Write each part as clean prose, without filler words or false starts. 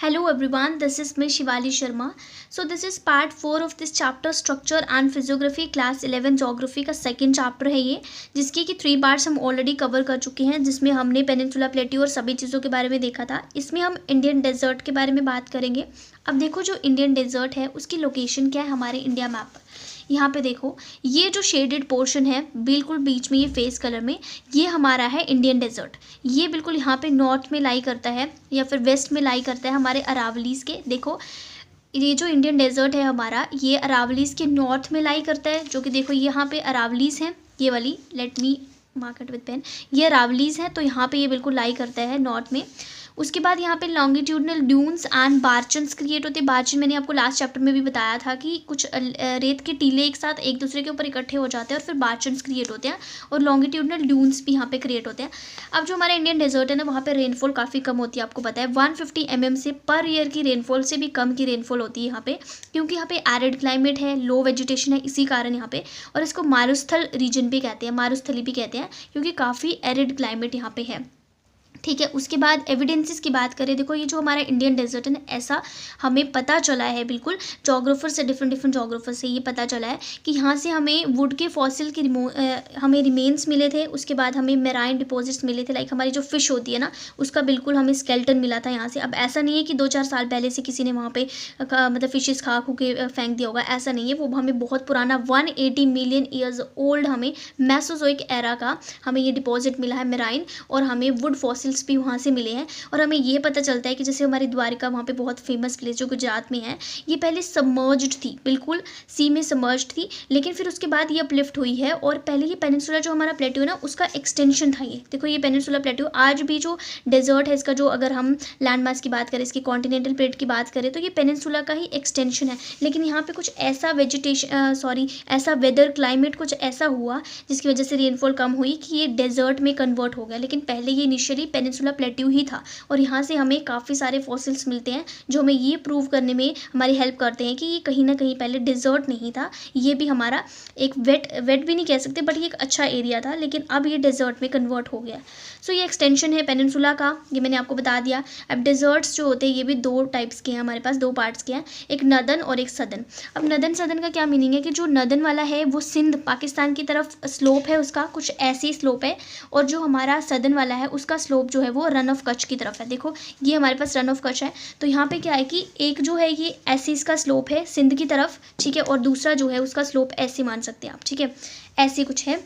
Hello everyone, this is Ms. Shivali Sharma. So this is part 4 of this chapter Structure and Physiography class 11 Geography का second chapter है ये, जिसकी कि 3 parts हम already cover कर चुके हैं, जिसमें हमने पेनिनसुला प्लेट्यू और सभी चीज़ों के बारे में देखा था। इसमें हम इंडियन डेजर्ट के बारे में बात करेंगे। अब देखो जो इंडियन डेजर्ट है उसकी लोकेशन क्या है हमारे इंडिया मैप पर। यहाँ पे देखो ये जो शेडेड पोर्शन है बिल्कुल बीच में ये फेस कलर में, ये हमारा है इंडियन डेजर्ट। ये बिल्कुल यहाँ पे नॉर्थ में लाई करता है या फिर वेस्ट में लाई करता है हमारे अरावलीज़ के। देखो ये जो इंडियन डेजर्ट है हमारा, ये अरावलीज़ के नॉर्थ में लाई करता है, जो कि देखो यहाँ पे अरावलीज़ हैं, ये वाली, let me mark it with pen, ये अरावलीज़ है, तो यहाँ पे ये बिल्कुल लाई करता है नॉर्थ में। उसके बाद यहाँ पे लॉन्गिट्यूडनल ड्यून्स एंड बार्चन्स क्रिएट होते हैं। बार्चन मैंने आपको लास्ट चैप्टर में भी बताया था कि कुछ रेत के टीले एक साथ एक दूसरे के ऊपर इकट्ठे हो जाते हैं और फिर बार्चन्स क्रिएट होते हैं, और लॉन्गिट्यूडनल ड्यून्स भी यहाँ पे क्रिएट होते हैं। अब जो हमारा इंडियन डेजर्ट है ना, वहाँ पे रेनफॉल काफ़ी कम होती है, आपको पता है 150 mm से पर ईयर की रेनफॉल से भी कम की रेनफॉल होती है यहाँ पे, क्योंकि यहाँ पे एरिड क्लाइमेट है, लो वेजिटेशन है, इसी कारण यहाँ पे, और इसको मारुस्थल रीजन भी कहते हैं, मारुस्थली भी कहते हैं, क्योंकि काफ़ी एरिड क्लाइमेट यहाँ पे है। ठीक है, उसके बाद एविडेंसेस की बात करें, देखो ये जो हमारा इंडियन डेजर्ट है ना, ऐसा हमें पता चला है, बिल्कुल जोग्राफर से डिफरेंट जोग्राफर से ये पता चला है कि यहाँ से हमें वुड के फॉसिल के हमें रिमेन्स मिले थे। उसके बाद हमें मेराइन डिपॉजिट्स मिले थे, लाइक हमारी जो फिश होती है ना, उसका बिल्कुल हमें स्केल्टन मिला था यहाँ से। अब ऐसा नहीं है कि 2-4 साल पहले से किसी ने वहाँ पे मतलब फिशेस खा खू के फेंक दिया होगा, ऐसा नहीं है। वो हमें बहुत पुराना 180 मिलियन ईयर्स ओल्ड हमें मेसोजोइक एरा का हमें ये डिपॉजिट मिला है मेराइन, और हमें वुड फॉसिल्स भी वहाँ से मिले हैं। और हमें ये पता चलता है कि जैसे हमारी द्वारिका वहाँ पे बहुत फेमस प्लेस जो गुजरात में है, ये पहले सबमर्ज्ड थी, बिल्कुल सी में सबमर्ज्ड थी, लेकिन फिर उसके बाद ये अपलिफ्ट हुई है। और पहले ये पेनिनसुला जो हमारा प्लेट्यू है ना, उसका एक्सटेंशन था ये। देखो ये पेनिनसुला प्लेट्यू आज भी जो डेजर्ट है इसका, जो अगर हम लैंड मास की बात करें, इसकी कॉन्टिनेंटल प्लेट की बात करें, तो ये पेनिनसुला का ही एक्सटेंशन है। लेकिन यहाँ पे कुछ ऐसा ऐसा वेदर क्लाइमेट कुछ ऐसा हुआ जिसकी वजह से रेनफॉल कम हुई कि ये डेजर्ट में कन्वर्ट हो गया। लेकिन पहले ये इनिशियली पेनिनसुला प्लेट्यू ही था, और यहाँ से हमें काफ़ी सारे फॉसिल्स मिलते हैं जो हमें ये प्रूव करने में हमारी हेल्प करते हैं कि ये कहीं ना कहीं पहले डिजर्ट नहीं था, ये भी हमारा एक वेट भी नहीं कह सकते, बट ये एक अच्छा एरिया था, लेकिन अब ये डिजर्ट में कन्वर्ट हो गया। सो ये एक्सटेंशन है पेनिनसुला का, ये मैंने आपको बता दिया। अब डिजर्ट्स जो होते हैं ये भी 2 टाइप्स के हैं हमारे पास, 2 पार्ट्स के हैं, एक नदन और एक सदन। अब नदन सदन का क्या मीनिंग है कि जो नदन वाला है वो सिंध पाकिस्तान की तरफ स्लोप है, उसका कुछ ऐसी स्लोप है, और जो हमारा सदन वाला है उसका स्लोप जो है वो रन ऑफ कच्छ की तरफ है। देखो ये हमारे पास रन ऑफ कच्छ है, तो यहाँ पे क्या है कि एक जो है ये ऐसे इसका स्लोप है सिंध की तरफ, ठीक है, और दूसरा जो है उसका स्लोप ऐसे मान सकते हैं आप, ठीक है, ऐसे कुछ है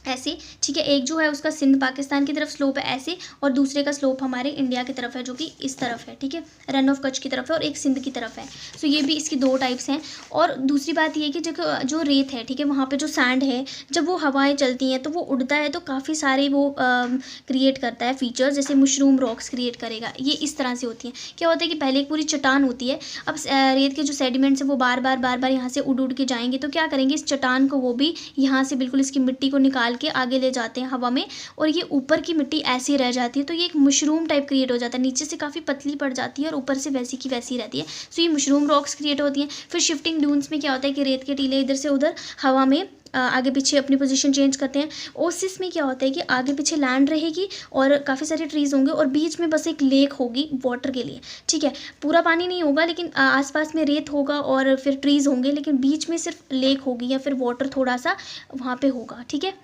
ऐसे, ठीक है। एक जो है उसका सिंध पाकिस्तान की तरफ स्लोप है ऐसे, और दूसरे का स्लोप हमारे इंडिया की तरफ है जो कि इस तरफ है, ठीक है, रन ऑफ कच्छ की तरफ है, और एक सिंध की तरफ है। सो ये भी इसकी 2 टाइप्स हैं। और दूसरी बात ये है कि जो रेत है, ठीक है, वहाँ पे जो सैंड है, जब वो हवाएं चलती हैं तो वो उड़ता है, तो काफ़ी सारे वो क्रिएट करता है फीचर्स, जैसे मशरूम रॉक्स क्रिएट करेगा। ये इस तरह से होती हैं। क्या होता है कि पहले एक पूरी चट्टान होती है, अब रेत के जो सेडिमेंट्स हैं वो बार बार यहाँ से उड़ के जाएंगे, तो क्या करेंगे, इस चट्टान को वो भी यहाँ से बिल्कुल इसकी मिट्टी को निकाल के आगे ले जाते हैं हवा में, और ये ऊपर की मिट्टी ऐसी रह जाती है, तो ये एक मशरूम टाइप क्रिएट हो जाता है। नीचे से काफ़ी पतली पड़ जाती है और ऊपर से वैसी की वैसी रहती है। सो ये मशरूम रॉक्स क्रिएट होती हैं। फिर शिफ्टिंग ड्यून्स में क्या होता है कि रेत के टीले इधर से उधर हवा में आगे पीछे अपनी पोजीशन चेंज करते हैं। ओसिस में क्या होता है कि आगे पीछे लैंड रहेगी और काफ़ी सारे ट्रीज़ होंगे, और बीच में बस एक लेक होगी वाटर के लिए, ठीक है, पूरा पानी नहीं होगा, लेकिन आसपास में रेत होगा और फिर ट्रीज़ होंगे, लेकिन बीच में सिर्फ लेक होगी या फिर वाटर थोड़ा सा वहाँ पे होगा, ठीक है।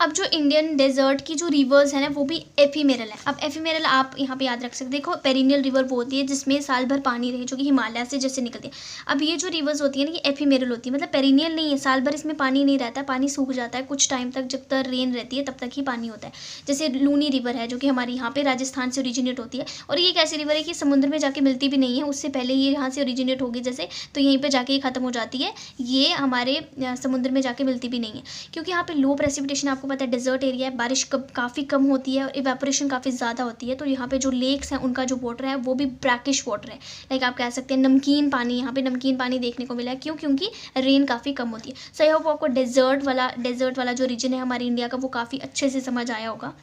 अब जो इंडियन डेजर्ट की जो रिवर्स है ना, वो भी एफीमेरल है। अब एफीमेरल आप यहाँ पे याद रख सकते, देखो पेरिनियल रिवर वो होती है जिसमें साल भर पानी रहे, जो कि हिमालय से जैसे निकलती है। अब ये जो रिवर्स होती है ना, ये एफीमेरल होती है, मतलब पेरिनियल नहीं है, साल भर इसमें पानी नहीं रहता है, पानी सूख जाता है कुछ टाइम तक, जब तक रेन रहती है तब तक ही पानी होता है। जैसे लूनी रिवर है जो कि हमारे यहाँ पे राजस्थान से ओरिजिनेट होती है, और ये एक ऐसी रिवर है कि समुद्र में जाके मिलती भी नहीं है, उससे पहले ये यहाँ से ओरिजिनेट होगी जैसे, तो यहीं पर जाके ये खत्म हो जाती है, ये हमारे समुद्र में जाके मिलती भी नहीं है, क्योंकि यहाँ पे लो प्रेसिपिटेशन, आपको पता है डेजर्ट एरिया है, बारिश काफ़ी कम होती है और इवेपोरेशन काफ़ी ज़्यादा होती है, तो यहाँ पे जो लेक्स हैं उनका जो वाटर है वो भी ब्रैकिश वाटर है, लाइक आप कह सकते हैं नमकीन पानी, यहाँ पे नमकीन पानी देखने को मिला है। क्यों? क्योंकि रेन काफ़ी कम होती है। सो आई होप आपको डेजर्ट वाला जो रीजन है हमारे इंडिया का वो काफ़ी अच्छे से समझ आया होगा।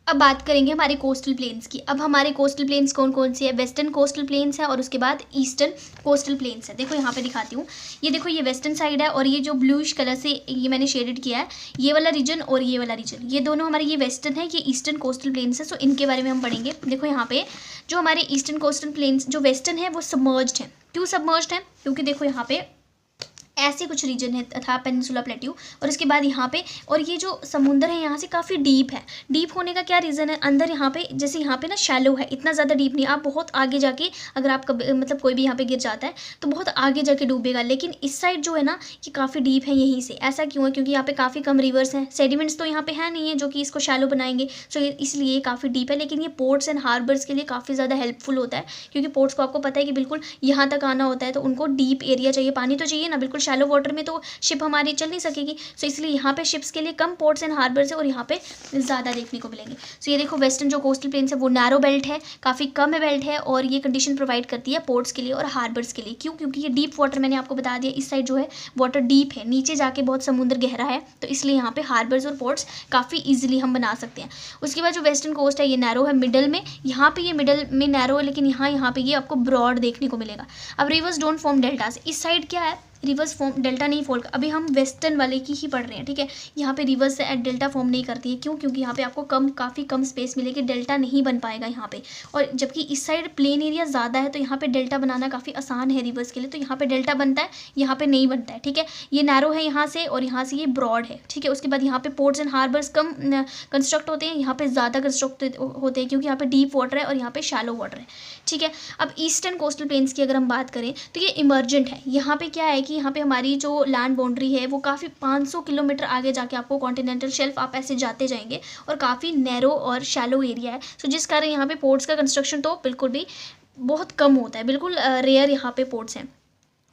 अब बात करेंगे हमारे कोस्टल प्लेन्स की। अब हमारे कोस्टल प्लेन्स कौन कौन सी है? वेस्टर्न कोस्टल प्लेन्स है और उसके बाद ईस्टर्न कोस्टल प्लेन्स है। देखो यहाँ पे दिखाती हूँ, ये देखो ये वेस्टर्न साइड है और ये जो ब्लूइश कलर से ये मैंने शेडेड किया है, ये वाला रीजन और ये वाला रीजन, ये दोनों हमारे ये वेस्टर्न है, ये ईस्टर्न कोस्टल प्लेन्स है। सो इनके बारे में हम पढ़ेंगे। देखो यहाँ पे जो हमारे ईस्टर्न कोस्टल प्लेन्स जो वेस्टर्न है वो सबमर्ज्ड है। क्यों सबमर्ज्ड है? क्योंकि देखो यहाँ पे ऐसे कुछ रीजन है तथा पेनिनसुला प्लेट्यू, और उसके बाद यहाँ पे, और ये जो समुंदर है यहाँ से काफ़ी डीप है। डीप होने का क्या रीज़न है? अंदर यहाँ पे, जैसे यहाँ पे ना शैलो है, इतना ज़्यादा डीप नहीं। आप बहुत आगे जाके अगर आप कभी मतलब कोई भी यहाँ पे गिर जाता है तो बहुत आगे जाके डूबेगा, लेकिन इस साइड जो है ना ये काफ़ी डीप है यहीं से। ऐसा क्यों है? क्योंकि यहाँ पे काफ़ी कम रिवर्स हैं, सेडिमेंट्स तो यहाँ पे है नहीं है जो कि इसको शैलो बनाएंगे, सो इसलिए ये काफ़ी डीप है। लेकिन ये पोर्ट्स एंड हार्बर्स के लिए काफ़ी ज़्यादा हेल्पफुल होता है, क्योंकि पोर्ट्स को आपको पता है कि बिल्कुल यहाँ तक आना होता है, तो उनको डीप एरिया चाहिए, पानी तो चाहिए ना। बिल्कुल शैलो वाटर में तो शिप हमारी चल नहीं सकेगी, सो इसलिए यहाँ पे शिप्स के लिए कम पोर्ट्स एंड हार्बर्स है और यहाँ पे ज़्यादा देखने को मिलेंगे। सो ये देखो वेस्टर्न जो कोस्टल प्लेन्स है वो नैरो बेल्ट है, काफ़ी कम है बेल्ट है, और ये कंडीशन प्रोवाइड करती है पोर्ट्स के लिए और हार्बर्स के लिए। क्यों? क्योंकि ये डीप वाटर, मैंने आपको बता दिया इस साइड जो है वाटर डीप है, नीचे जाके बहुत समुद्र गहरा है, तो इसलिए यहाँ पे हार्बर्स और पोर्ट्स काफ़ी ईजिली हम बना सकते हैं। उसके बाद जो वेस्टर्न कोस्ट है ये नैरो है, मिडल में, यहाँ पे ये मिडल में नैरो है, लेकिन यहाँ पे ये आपको ब्रॉड देखने को मिलेगा। अब रिवर्स डोंट फॉर्म डेल्टास, इस साइड क्या है? रिवर्स फॉर्म डेल्टा नहीं फॉर्म, अभी हम वेस्टर्न वाले की ही पढ़ रहे हैं, ठीक है। यहाँ पे रिवर्स एट डेल्टा फॉर्म नहीं करती है। क्यों? क्योंकि यहाँ पे आपको काफ़ी कम स्पेस मिलेगी, डेल्टा नहीं बन पाएगा यहाँ पे। और जबकि इस साइड प्लेन एरिया ज़्यादा है, तो यहाँ पे डेल्टा बनाना काफ़ी आसान है रिवर्स के लिए, तो यहाँ पे डेल्टा बनता है, यहाँ पे नहीं बनता है, ठीक है। ये नैरो है यहाँ से, और यहाँ से ये ब्रॉड है, ठीक है। उसके बाद यहाँ पे ports and harbours come construct होते हैं, यहाँ पे ज़्यादा कंस्ट्रक्ट होते हैं, क्योंकि यहाँ पे डीप वाटर है और यहाँ पे शैलो वाटर है, ठीक है। अब ईस्टर्न कोस्टल प्लेन्स की अगर हम बात करें तो ये इमर्जेंट है। यहाँ पे क्या है कि यहाँ पे हमारी जो लैंड बाउंड्री है वो काफ़ी 500 किलोमीटर आगे जाके आपको कॉन्टिनेंटल शेल्फ आप ऐसे जाते जाएंगे, और काफ़ी नैरो और शैलो एरिया है, सो जिस कारण यहाँ पे पोर्ट्स का कंस्ट्रक्शन तो बिल्कुल भी बहुत कम होता है, बिल्कुल रेयर यहाँ पे पोर्ट्स हैं।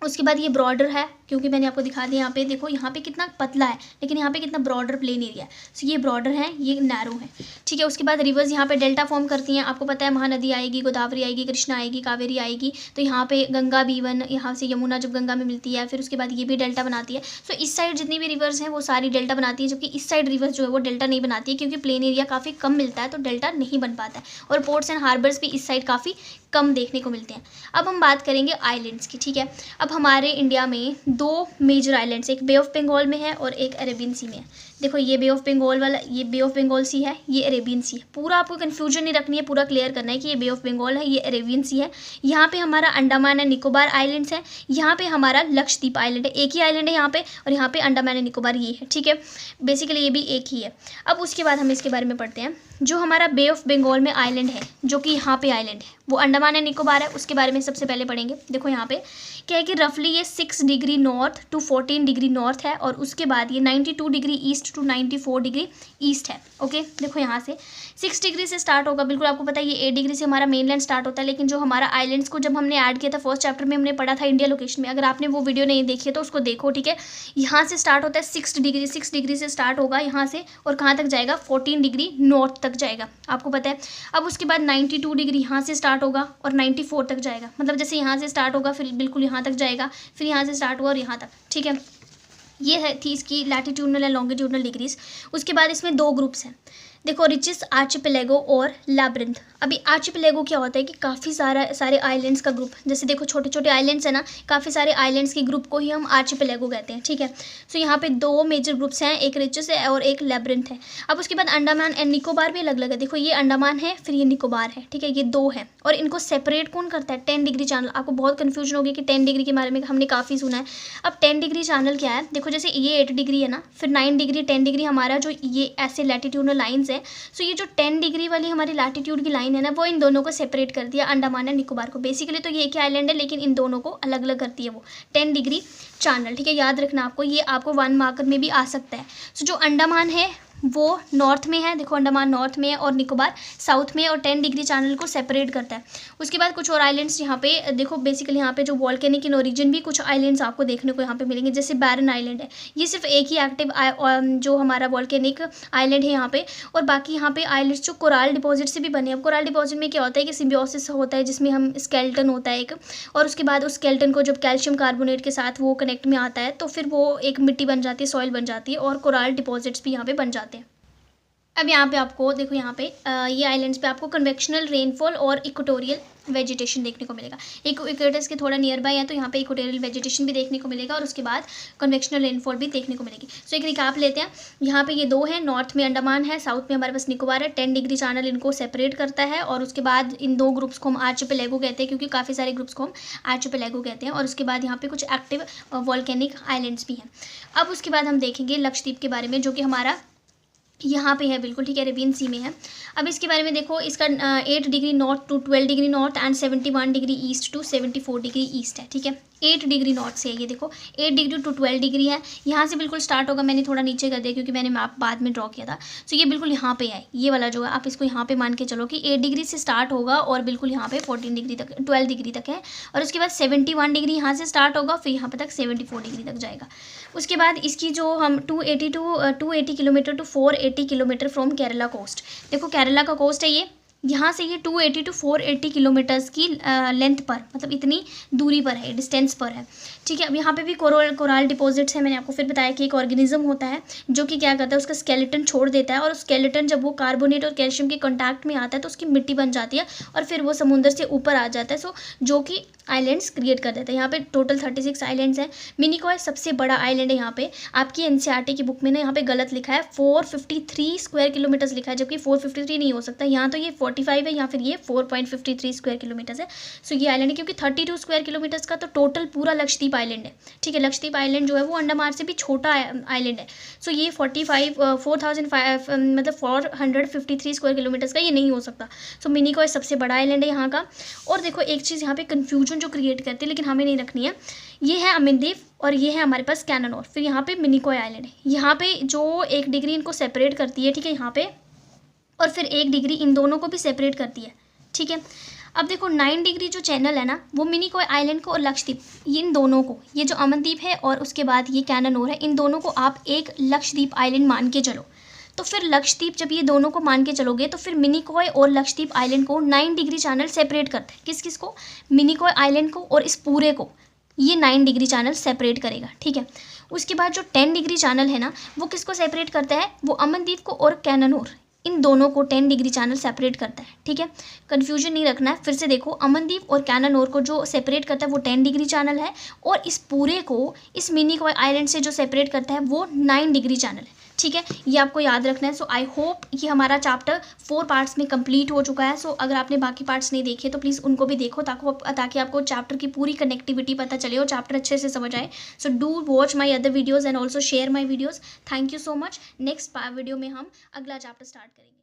उसके बाद ये ब्रॉडर है, क्योंकि मैंने आपको दिखा दिया यहाँ पे, देखो यहाँ पे कितना पतला है, लेकिन यहाँ पे कितना ब्रॉडर प्लेन एरिया है, सो ये ब्रॉडर है, ये नैरो है, ठीक है। उसके बाद रिवर्स यहाँ पे डेल्टा फॉर्म करती हैं, आपको पता है महानदी आएगी, गोदावरी आएगी, कृष्णा आएगी, कावेरी आएगी, तो यहाँ पे गंगा B1, यहाँ से यमुना जब गंगा में मिलती है, फिर उसके बाद ये भी डेल्टा बनाती है। सो इस साइड जितनी भी रिवर्स हैं वो सारी डेल्टा बनाती है, जबकि इस साइड रिवर्स जो है वो डेल्टा नहीं बनाती है, क्योंकि प्लेन एरिया काफ़ी कम मिलता है, तो डेल्टा नहीं बन पाता है, और पोर्ट्स एंड हार्बर्स भी इस साइड काफ़ी कम देखने को मिलते हैं। अब हम बात करेंगे आइलैंड्स की, ठीक है। अब हमारे इंडिया में दो मेजर आइलैंड्स, एक बे ऑफ बंगाल में है और एक अरेबियन सी में है। देखो ये बे ऑफ बंगाल वाला, ये बे ऑफ बंगाल सी है, ये अरेबियन सी है। पूरा आपको कन्फ्यूजन नहीं रखनी है, पूरा क्लियर करना है कि ये बे ऑफ बंगाल है, ये अरेबियन सी है। यहाँ पे हमारा अंडमान एंड निकोबार आइलैंड्स है, यहाँ पे हमारा लक्षद्वीप आइलैंड है, एक ही आइलैंड है यहाँ पे, और यहाँ पे अंडमान एंड निकोबार ये है, ठीक है। बेसिकली ये भी एक ही है। अब उसके बाद हम इसके बारे में पढ़ते हैं। जो हमारा बे ऑफ बंगाल में आइलैंड है, जो कि यहाँ पे आइलैंड है, वो अंडमान एंड निकोबार है, उसके बारे में सबसे पहले पढ़ेंगे। देखो यहाँ पे क्या है कि रफली ये 6 degree north to 14 degree north है, और उसके बाद ये 92 degree east to 94 degree east है। ओके, देखो यहाँ से 6 डिग्री से स्टार्ट होगा, बिल्कुल आपको पता है ये 8 डिग्री से हमारा मेनलैंड स्टार्ट होता है, लेकिन जो हमारा आइलैंड्स को जब हमने ऐड किया था फर्स्ट चैप्टर में, हमने पढ़ा था इंडिया लोकेशन में, अगर आपने वो वीडियो नहीं देखी है तो उसको देखो, ठीक है। यहाँ से स्टार्ट होता है 6 डिग्री से स्टार्ट होगा यहाँ से, और कहाँ तक जाएगा? 14 डिग्री नॉर्थ तक जाएगा, आपको पता है। अब उसके बाद 92 डिग्री यहाँ से स्टार्ट होगा और 94 तक जाएगा, मतलब जैसे यहाँ से स्टार्ट होगा फिर बिल्कुल यहाँ तक जाएगा, फिर यहाँ से स्टार्ट हुआ और यहाँ तक, ठीक है। ये है थी इसकी लैटिट्यूडनल एंड लॉन्गिट्यूडनल डिग्रीज। उसके बाद इसमें दो ग्रुप्स हैं, देखो रिचेस आर्चिपेलेगो और लैब्रिंथ। अभी आर्चिपेलेगो क्या होता है कि काफ़ी सारे आइलैंड्स का ग्रुप, जैसे देखो छोटे छोटे आइलैंड्स है ना, काफ़ी सारे आइलैंड्स के ग्रुप को ही हम आर्चिपेलेगो कहते हैं, ठीक है। सो यहाँ पे दो मेजर ग्रुप्स हैं, एक रिचेस है और एक लैब्रिंथ है। अब उसके बाद अंडमान एंड निकोबार भी अलग अलग है, देखो ये अंडमान है फिर ये निकोबार है, ठीक है, ये दो है। और इनको सेपरेट कौन करता है? 10 डिग्री चैनल। आपको बहुत कन्फ्यूजन होगी कि 10 डिग्री के बारे में हमने काफ़ी सुना है। अब 10 डिग्री चैनल क्या है? देखो जैसे ये 8 डिग्री है ना, फिर 9 डिग्री 10 डिग्री हमारा जो ये ऐसे लैटिट्यूडनल लाइन्स है, सो ये जो 10 डिग्री वाली हमारी लैटिट्यूड की लाइन है ना, वो इन दोनों को सेपरेट कर दिया, अंडमान एंड निकोबार को। बेसिकली तो ये एक ही आइलैंड है, लेकिन इन दोनों को अलग अलग करती है वो 10 डिग्री चैनल, ठीक है। याद रखना आपको, ये आपको 1 मार्कर में भी आ सकता है। सो जो अंडमान है वो नॉर्थ में है, देखो अंडमान नॉर्थ में है और निकोबार साउथ में, और 10 डिग्री चैनल को सेपरेट करता है। उसके बाद कुछ और आइलैंड्स यहाँ पे देखो, बेसिकली यहाँ पे जो वॉल्केनिक इन ओरिजिन भी कुछ आइलैंड्स आपको देखने को यहाँ पे मिलेंगे, जैसे बैरन आइलैंड है, ये सिर्फ एक ही एक्टिव जो हमारा वॉल्केनिक आइलैंड है यहाँ पे। और बाकी यहाँ पे आइलैंड्स जो कोराल डिपॉजिट से भी बने। अब कोराल डिपॉजिट में क्या होता है कि सिम्बियोसिस होता है, जिसमें हम स्केलेटन होता है एक, और उसके बाद उस स्केलेटन को जब कैल्शियम कार्बोनेट के साथ वो कनेक्ट में आता है, तो फिर वो एक मिट्टी बन जाती है, सॉइल बन जाती है, और कोराल डिपॉजिट्स भी यहाँ पे बन जाते हैं। अब यहाँ पे आपको देखो, यहाँ पे ये आइलैंड्स पे आपको कन्वेक्शनल रेनफॉल और इक्वेटोरियल वेजिटेशन देखने को मिलेगा। इक्वेटर्स के थोड़ा नियर बाय है तो यहाँ पे इक्वेटोरियल वेजिटेशन भी देखने को मिलेगा और उसके बाद कन्वेक्शनल रेनफॉल भी देखने को मिलेगी। सो एक रिकाप लेते हैं। यहाँ पे ये दो हैं, नॉर्थ में अंडमान है, साउथ में हमारे पास निकोबार है। 10 डिग्री चैनल इनको सेपरेट करता है और उसके बाद इन दो ग्रुप्स को हम आर्चिपेलागो कहते हैं, क्योंकि काफ़ी सारे ग्रुप्स को हम आर्चिपेलागो कहते हैं। और उसके बाद यहाँ पे कुछ एक्टिव वॉल्केनिक आइलैंड्स भी हैं। अब उसके बाद हम देखेंगे लक्षद्वीप के बारे में, जो कि हमारा यहाँ पे है, बिल्कुल ठीक है, अरेबियन सी में है। अब इसके बारे में देखो, इसका 8 degree north to 12 degree north and 71 degree east to 74 degree east है, ठीक है। 8 डिग्री नॉर्थ से है ये, देखो 8 डिग्री टू 12 डिग्री है, यहाँ से बिल्कुल स्टार्ट होगा। मैंने थोड़ा नीचे कर दिया क्योंकि मैंने मैप बाद में ड्रॉ किया था। सो ये बिल्कुल यहाँ पे है, ये वाला जो है आप इसको यहाँ पे मान के चलो कि 8 डिग्री से स्टार्ट होगा और बिल्कुल यहाँ पे 14 डिग्री तक, 12 डिग्री तक है। और उसके बाद 71 डिग्री यहाँ से स्टार्ट होगा, फिर यहाँ पे तक 74 डिग्री तक जाएगा। उसके बाद इसकी जो हम 280 kilometre to 480 kilometre from Kerala coast, देखो केरला का कोस्ट है ये, यहाँ से ये 280 टू 480 किलोमीटर्स की लेंथ पर, मतलब इतनी दूरी पर है, डिस्टेंस पर है, ठीक है। अब यहाँ पे भी कोराल डिपॉजिट्स है। मैंने आपको फिर बताया कि एक ऑर्गेनिज्म होता है जो कि क्या करता है, उसका स्केलेटन छोड़ देता है और स्केलेटन जब वो कार्बोनेट और कैल्शियम के कॉन्टैक्ट में आता है तो उसकी मिट्टी बन जाती है और फिर वो समुद्र से ऊपर आ जाता है। सो जो कि आइलैंड्स क्रिएट कर देता है। यहाँ पे टोटल 36 आइलैंड्स हैं। मिनिकॉय सबसे बड़ा आइलैंड है। यहाँ पे आपकी एनसीईआरटी की बुक में ना यहाँ पे गलत लिखा है, 453 स्क्वायर किलोमीटर्स लिखा है, जबकि 453 नहीं हो सकता। यहाँ तो ये 45 है या फिर ये 4.53 स्क्वायर किलोमीटर्स है। सो ये आइलैंड है, क्योंकि 32 स्क्वायर किलोमीटर्स का तो टोटल पूरा लक्षद्वीप आइलैंड है, ठीक है। लक्षद्वीप आइलैंड जो है वो अंडमान से भी छोटा आइलैंड है। सो ये 453 स्क्वायर किलोमीटर्स का ये नहीं हो सकता। सो मिनिकॉय सबसे बड़ा आइलैंड है यहाँ का। और देखो एक चीज़ यहाँ पे कन्फ्यूजन जो क्रिएट करती है, लेकिन हमें नहीं रखनी है, ये है अमिनदीप और ये है हमारे पास कैननोर, फिर यहाँ पे मिनिकॉय आइलैंड है। यहाँ पे जो 1 डिग्री इनको सेपरेट करती है, ठीक है, यहाँ पे, और फिर 1 डिग्री इन दोनों को भी सेपरेट करती है, ठीक है। अब देखो 9 डिग्री जो चैनल है ना, वो मिनिकॉय आइलैंड को और लक्षद्वीप, इन दोनों को, ये जो अमनदीप है और उसके बाद ये कैननोर है, इन दोनों को आप एक लक्षद्वीप आइलैंड मान के चलो। तो फिर लक्षद्वीप जब ये दोनों को मान के चलोगे तो फिर मिनिकॉय और लक्षद्वीप आइलैंड को 9 डिग्री चैनल सेपरेट करते हैं। किस किस को? मिनिकॉय आइलैंड को और इस पूरे को ये 9 डिग्री चैनल सेपरेट करेगा, ठीक है। उसके बाद जो 10 डिग्री चैनल है ना, वो किसको सेपरेट करता है? वो अमनदीप को और कैननोर, इन दोनों को 10 डिग्री चैनल सेपरेट करता है, ठीक है। कन्फ्यूजन नहीं रखना है। फिर से देखो, अमनदीप और कैननोर को जो सेपरेट करता है वो 10 डिग्री चैनल है और इस पूरे को, इस मिनिकॉय आइलैंड से जो सेपरेट करता है वो 9 डिग्री चैनल है, ठीक है। ये आपको याद रखना है। सो आई होप ये हमारा चैप्टर 4 पार्ट्स में कंप्लीट हो चुका है। सो अगर आपने बाकी पार्ट्स नहीं देखे तो प्लीज़ उनको भी देखो, ताकि आपको चैप्टर की पूरी कनेक्टिविटी पता चले और चैप्टर अच्छे से समझ आए। So do watch my other videos and also share my videos. Thank you so much. Next video में हम अगला चैप्टर स्टार्ट करेंगे।